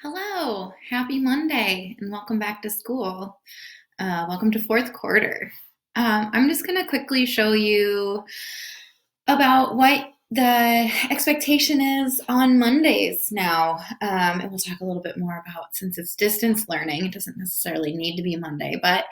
Hello, happy Monday, and welcome back to school. Welcome to fourth quarter. I'm just going to quickly show you about what the expectation is on Mondays now. And we'll talk a little bit more about, since it's distance learning, it doesn't necessarily need to be Monday, but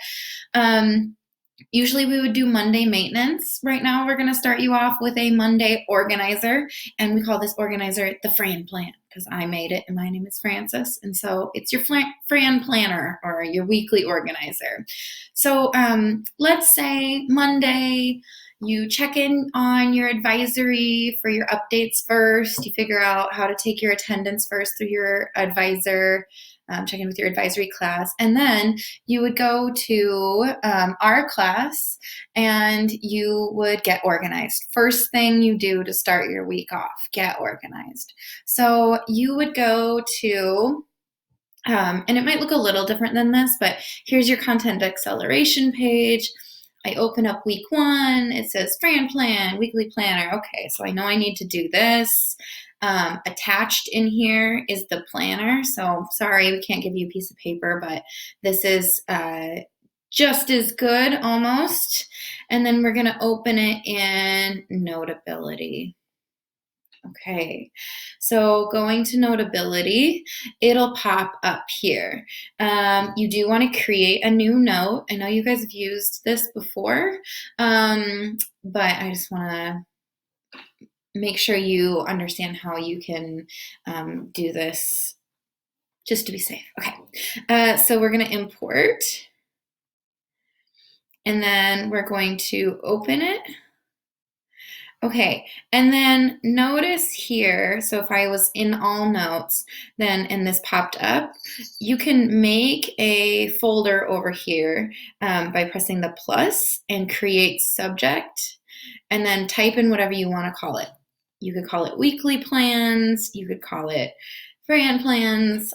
usually we would do Monday maintenance. Right now we're going to start you off with a Monday organizer, and we call this organizer the Fran Plan because I made it and my name is Frances. And so it's your Fran Planner or your weekly organizer. So let's say Monday, you check in on your advisory for your updates first. You figure out how to take your attendance first through your advisor, check in with your advisory class, and then you would go to our class and you would get organized. First thing you do to start your week off, get organized. So you would go to and it might look a little different than this, but here's your content acceleration page. I open up week 1. It says Fran Plan, weekly planner. Okay, so I know I need to do this. Attached in here is the planner. So sorry, we can't give you a piece of paper, but this is just as good almost. And then we're going to open it in Notability. Okay, so going to Notability, it'll pop up here. You do want to create a new note. I know you guys have used this before, but I just want to make sure you understand how you can do this just to be safe. Okay, so we're going to import, and then we're going to open it. Okay, and then notice here, so if I was in all notes, then, and this popped up, you can make a folder over here by pressing the plus and create subject, and then type in whatever you want to call it. You could call it weekly plans, you could call it Fran Plans,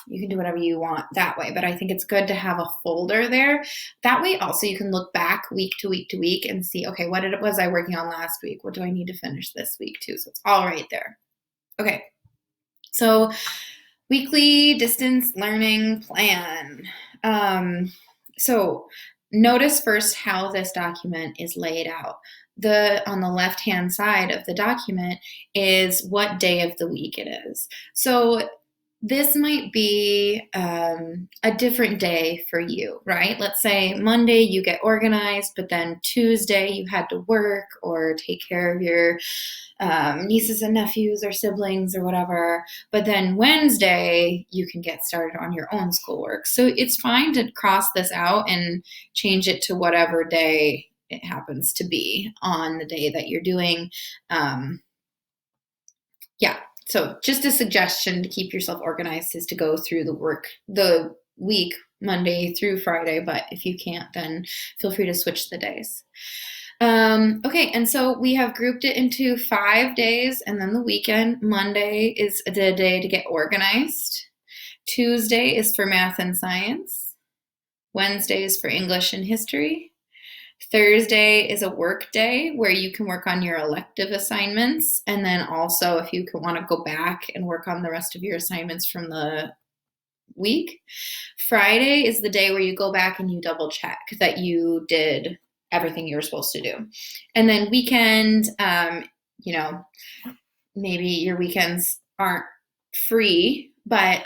you can do whatever you want that way, but I think it's good to have a folder there. That way also you can look back week to week to week and see, okay, what was I working on last week? What do I need to finish this week too? So it's all right there. Okay, so weekly distance learning plan. So notice first how this document is laid out. On the left-hand side of the document is what day of the week it is. So this might be a different day for you, right? Let's say Monday you get organized, but then Tuesday you had to work or take care of your nieces and nephews or siblings or whatever. But then Wednesday you can get started on your own schoolwork. So it's fine to cross this out and change it to whatever day it happens to be on the day that you're doing. Yeah. So just a suggestion to keep yourself organized is to go through the week, Monday through Friday, but if you can't, then feel free to switch the days. Okay, and so we have grouped it into 5 days and then the weekend. Monday is the day to get organized. Tuesday is for math and science. Wednesday is for English and history. Thursday is a work day where you can work on your elective assignments. And then also if you want to go back and work on the rest of your assignments from the week. Friday is the day where you go back and you double check that you did everything you were supposed to do. And then weekend, maybe your weekends aren't free, but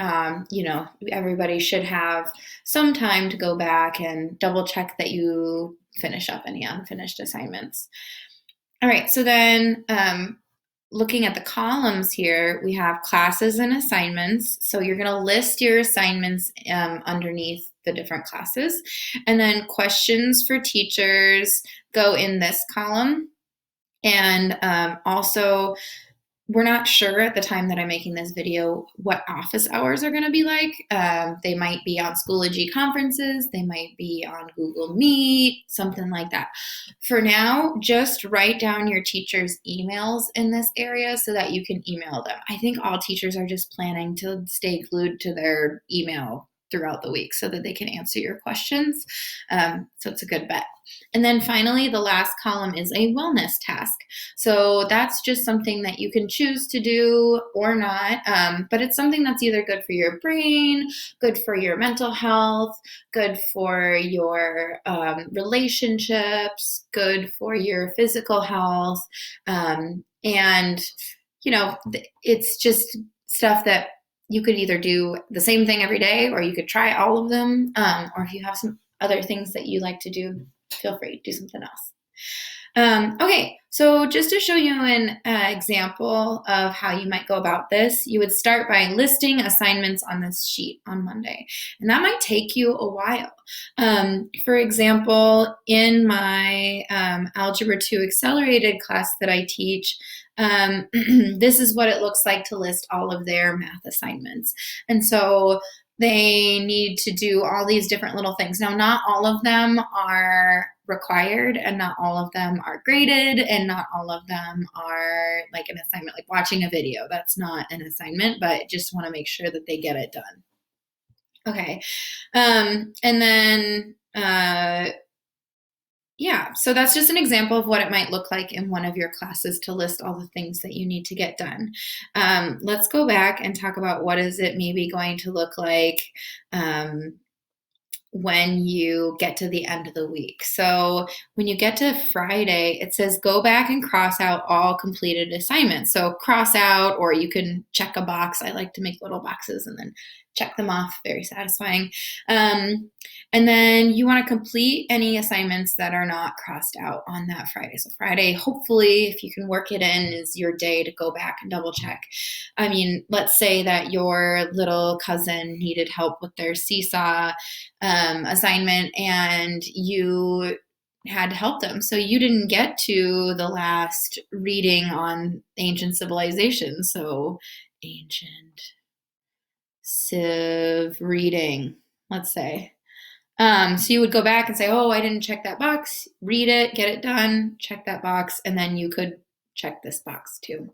everybody should have some time to go back and double check that you finish up any unfinished assignments. All right, so then looking at the columns here, we have classes and assignments. So you're going to list your assignments underneath the different classes. And then questions for teachers go in this column. And also, we're not sure at the time that I'm making this video what office hours are going to be like. They might be on Schoology conferences. They might be on Google Meet, something like that. For now, just write down your teachers' emails in this area so that you can email them. I think all teachers are just planning to stay glued to their email throughout the week so that they can answer your questions. So it's a good bet. And then finally, the last column is a wellness task. So that's just something that you can choose to do or not, but it's something that's either good for your brain, good for your mental health, good for your relationships, good for your physical health. And, it's just stuff that you could either do the same thing every day, or you could try all of them. Or if you have some other things that you like to do, feel free to do something else. Okay, so just to show you an example of how you might go about this, you would start by listing assignments on this sheet on Monday, and that might take you a while. For example, in my Algebra 2 Accelerated class that I teach, this is what it looks like to list all of their math assignments. And so they need to do all these different little things. Now, not all of them are required, and not all of them are graded, and not all of them are like an assignment, like watching a video. That's not an assignment, but just want to make sure that they get it done. Okay. And then, yeah, so that's just an example of what it might look like in one of your classes to list all the things that you need to get done. Let's go back and talk about what is it maybe going to look like when you get to the end of the week. So when you get to Friday, it says go back and cross out all completed assignments. So cross out, or you can check a box. I like to make little boxes and then check them off. Very satisfying. And then you want to complete any assignments that are not crossed out on that Friday. So Friday, hopefully, if you can work it in, is your day to go back and double check. I mean, let's say that your little cousin needed help with their seesaw assignment, and you had to help them. So you didn't get to the last reading on ancient civilization. So ancient civ reading, let's say. So you would go back and say, oh, I didn't check that box, read it, get it done, check that box, and then you could check this box too.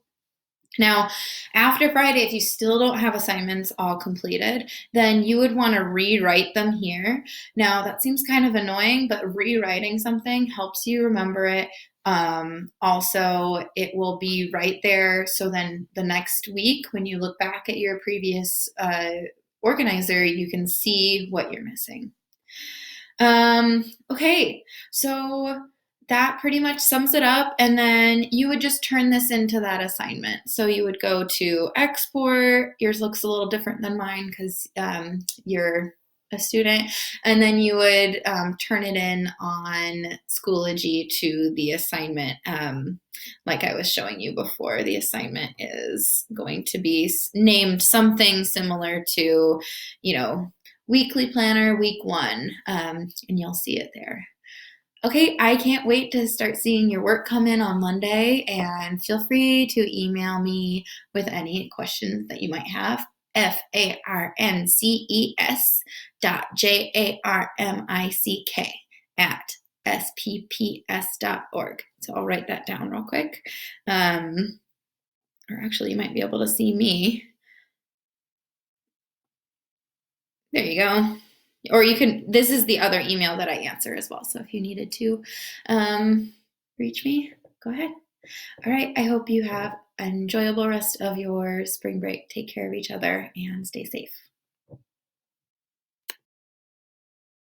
Now, after Friday, if you still don't have assignments all completed, then you would want to rewrite them here. Now, that seems kind of annoying, but rewriting something helps you remember it. Also, it will be right there. So then the next week, when you look back at your previous organizer, you can see what you're missing. Okay, so that pretty much sums it up, and then you would just turn this into that assignment. So you would go to export. Yours looks a little different than mine because you're a student, and then you would turn it in on Schoology to the assignment. Like I was showing you before, the assignment is going to be named something similar to, Weekly Planner Week 1, and you'll see it there. Okay, I can't wait to start seeing your work come in on Monday, and feel free to email me with any questions that you might have. FARNCES.JARMICK@spps.org. So I'll write that down real quick. Or actually, you might be able to see me. There you go. Or you can, this is the other email that I answer as well. So if you needed to reach me, go ahead. All right. I hope you have an enjoyable rest of your spring break. Take care of each other and stay safe.